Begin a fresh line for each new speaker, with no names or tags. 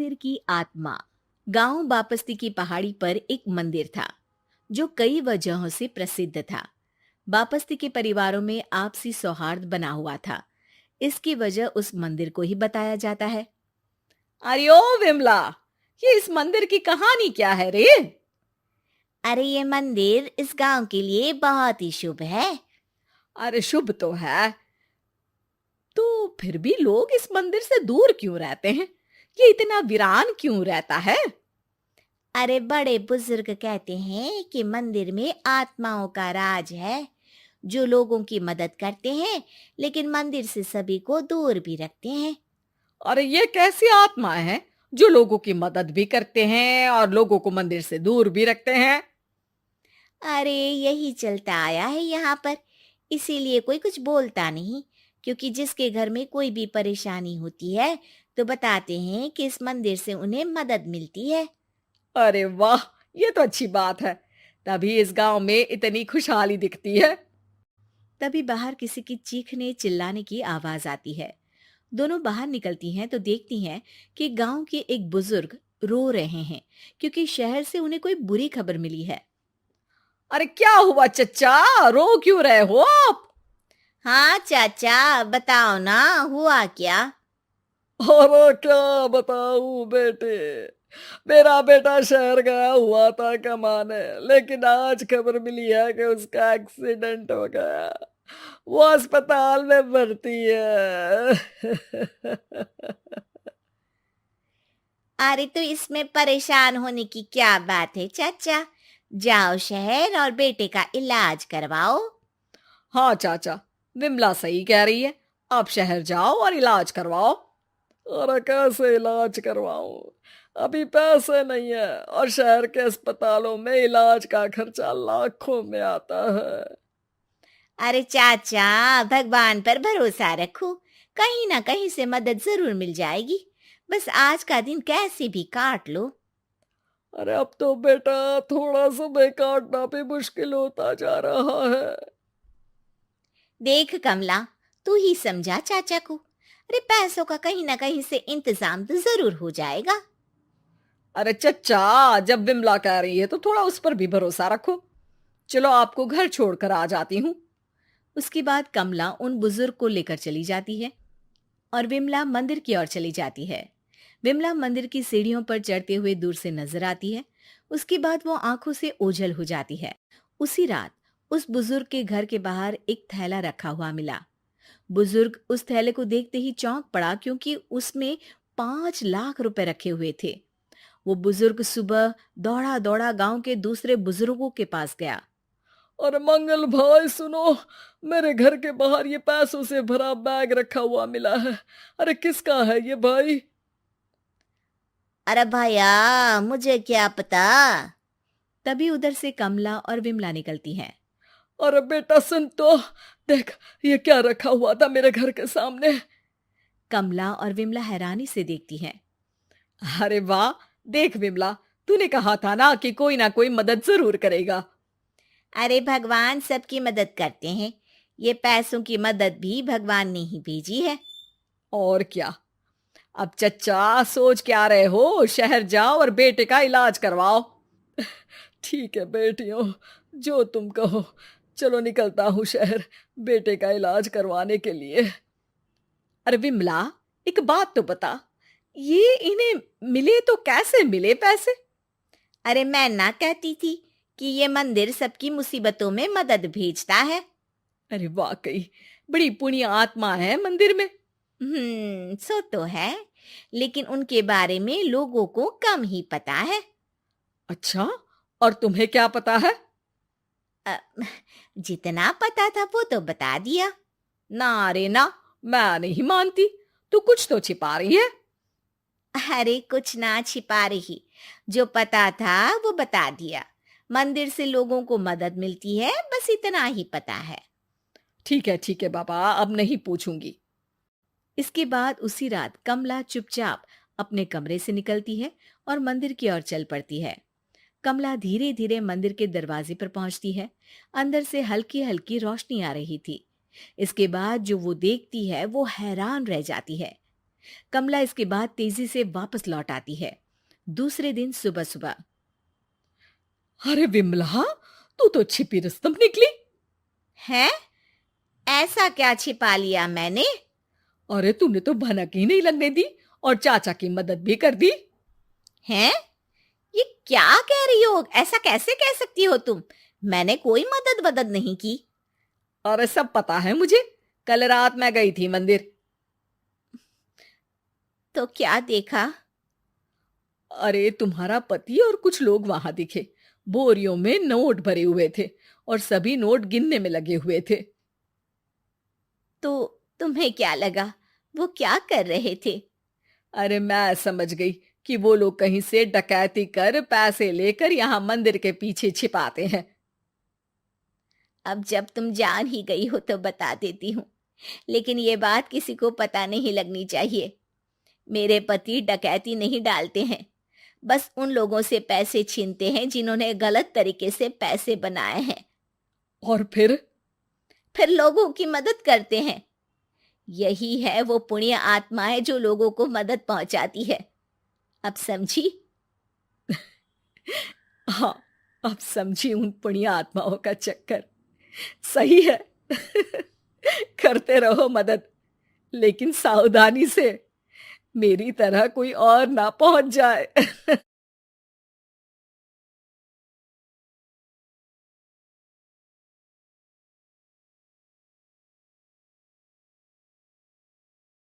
मंदिर की आत्मा। गांव बापस्ती की पहाड़ी पर एक मंदिर था जो कई वजहों से प्रसिद्ध था। बापस्ती के परिवारों में आपसी सौहार्द बना हुआ था। इसकी वजह उस मंदिर को ही बताया जाता है। अरे ओ विमला, ये इस मंदिर की कहानी क्या है रे?
अरे ये मंदिर इस गांव के लिए बहुत ही शुभ है।
अरे शुभ तो है, तो फिर भी लोग इस मंदिर से दूर क्यों रहते हैं? ये इतना वीरान क्यों रहता है?
अरे बड़े बुजुर्ग कहते हैं कि मंदिर में आत्माओं का राज है, जो लोगों की मदद करते हैं, लेकिन मंदिर से सभी को दूर भी रखते हैं।
अरे ये कैसी आत्माएं हैं जो लोगों की मदद भी करते हैं और लोगों को मंदिर से दूर भी रखते हैं?
अरे यही चलता आया है यहाँ पर, इसीलिए कोई कुछ बोलता नहीं, क्योंकि जिसके घर में कोई भी परेशानी होती है तो बताते हैं कि इस मंदिर से उन्हें मदद मिलती है।
अरे वाह, ये तो अच्छी बात है। तभी इस गांव में इतनी खुशहाली दिखती है। तभी बाहर किसी की चीखने चिल्लाने की आवाज आती है। दोनों बाहर निकलती हैं तो देखती हैं कि गांव के एक बुजुर्ग रो रहे हैं, क्योंकि शहर से उन्हें कोई बुरी खबर मिली है। अरे क्या हुआ चच्चा, रो क्यों रहे हो आप?
हाँ चाचा, बताओ ना, हुआ क्या?
अरे क्या बताऊं बेटे। मेरा बेटा शहर गया हुआ था कमाने, लेकिन आज खबर मिली है कि उसका एक्सीडेंट हो गया। वो अस्पताल में भर्ती है।
अरे तो इसमें परेशान होने की क्या बात है चाचा, जाओ शहर और बेटे का इलाज करवाओ।
हाँ चाचा, विमला सही कह रही है। आप शहर जाओ और इलाज करवाओ।
अरे कैसे इलाज करवाऊं, अभी पैसे नहीं है, और शहर के अस्पतालों में इलाज का खर्चा लाखों में आता है।
अरे चाचा, भगवान पर भरोसा रखो, कहीं ना कहीं से मदद जरूर मिल जाएगी। बस आज का दिन कैसे भी काट लो।
अरे अब तो बेटा थोड़ा समय काटना भी मुश्किल होता जा रहा है।
देख कमला, तू ही समझा चाचा को। अरे पैसों का कहीं ना कहीं से इंतजाम तो जरूर हो जाएगा।
अरे चच्चा, जब विमला कह रही है तो थोड़ा उस पर भी भरोसा रखो। चलो आपको घर छोड़कर आ जाती हूँ। उसके बाद कमला उन बुजुर्ग को लेकर चली जाती है और विमला मंदिर की ओर चली जाती है। विमला मंदिर की सीढ़ियों पर चढ़ते हुए दूर से नजर आती है। उसके बाद वो आंखों से ओझल हो जाती है। उसी रात उस बुजुर्ग के घर के बाहर एक थैला रखा हुआ मिला। बुजुर्ग उस थैले को देखते ही चौंक पड़ा, क्योंकि उसमें 5 लाख रुपए रखे हुए थे। वो बुजुर्ग सुबह दौड़ा दौड़ा गांव के दूसरे बुजुर्गों के पास गया।
और मंगल भाई सुनो, मेरे घर के बाहर ये पैसों से भरा बैग रखा हुआ मिला है। अरे किसका है ये भाई?
अरे भैया, मुझे क्या पता।
तभी उधर से कमला और विमला निकलती हैं।
अरे बेटा सुन तो, देख ये क्या रखा हुआ था मेरे घर के सामने।
कमला और विमला हैरानी से देखती हैं। अरे वाह, देख विमला, तूने कहा था ना कोई मदद जरूर करेगा।
अरे भगवान सबकी मदद करते हैं, ये पैसों की मदद भी भगवान ने ही भेजी है।
और क्या। अब चच्चा सोच क्या रहे हो, शहर जाओ और बेटे का इलाज करवाओ।
ठीक है बेटियों, जो तुम कहो। चलो निकलता हूँ शहर, बेटे का इलाज करवाने के लिए।
अरे विमला, एक बात तो बता, ये इन्हें मिले तो कैसे मिले पैसे?
अरे मैं ना कहती थी कि ये मंदिर सबकी मुसीबतों में मदद भेजता है।
अरे वाकई बड़ी पुण्य आत्मा है मंदिर में।
सो तो है, लेकिन उनके बारे में लोगों को कम ही पता है।
अच्छा, और तुम्हें क्या पता है?
अ, जितना पता था वो तो बता दिया।
ना रे ना, मैं नहीं मानती। तू कुछ तो छिपा रही है।
अरे कुछ ना छिपा रही, जो पता था वो बता दिया। मंदिर से लोगों को मदद मिलती है, बस इतना ही पता है।
ठीक है बाबा, अब नहीं पूछूंगी। इसके बाद उसी रात कमला चुपचाप अपने कमरे से निकलती है और मंदिर की ओर चल पड़ती है। कमला धीरे धीरे मंदिर के दरवाजे पर पहुंचती है। अंदर से हल्की हल्की रोशनी आ रही थी। इसके बाद जो वो देखती है वो हैरान रह जाती है। कमला इसके बाद तेजी से वापस लौट आती है। दूसरे दिन सुबह सुबह।
अरे विमला, तू तो छिपी रुस्तम निकली।
है? ऐसा क्या छिपा लिया मैंने?
अरे तूने तो भनक ही नहीं लगने दी और चाचा की मदद भी कर दी।
हैं? ये क्या कह रही हो? ऐसा कैसे कह सकती हो तुम? मैंने कोई मदद वदद नहीं की।
अरे सब पता है मुझे, कल रात मैं गई थी मंदिर।
तो क्या देखा?
अरे तुम्हारा पति और कुछ लोग वहां दिखे। बोरियों में नोट भरे हुए थे और सभी नोट गिनने में लगे हुए थे।
तो तुम्हें क्या लगा? वो क्या कर रहे थे?
अरे मैं समझ गई कि वो लोग कहीं से डकैती कर पैसे लेकर यहाँ मंदिर के पीछे छिपाते हैं।
अब जब तुम जान ही गई हो तो बता देती हूँ, लेकिन ये बात किसी को पता नहीं लगनी चाहिए। मेरे पति डकैती नहीं डालते हैं, बस उन लोगों से पैसे छीनते हैं जिन्होंने गलत तरीके से पैसे बनाए हैं।
और फिर
लोगों की मदद करते हैं। यही है वो पुण्य आत्माएं जो लोगों को मदद पहुंचाती है। अब समझी?
हाँ, अब समझी उन पुण्य आत्माओं का चक्कर। सही है। करते रहो मदद, लेकिन सावधानी से, मेरी तरह कोई और ना पहुंच जाए।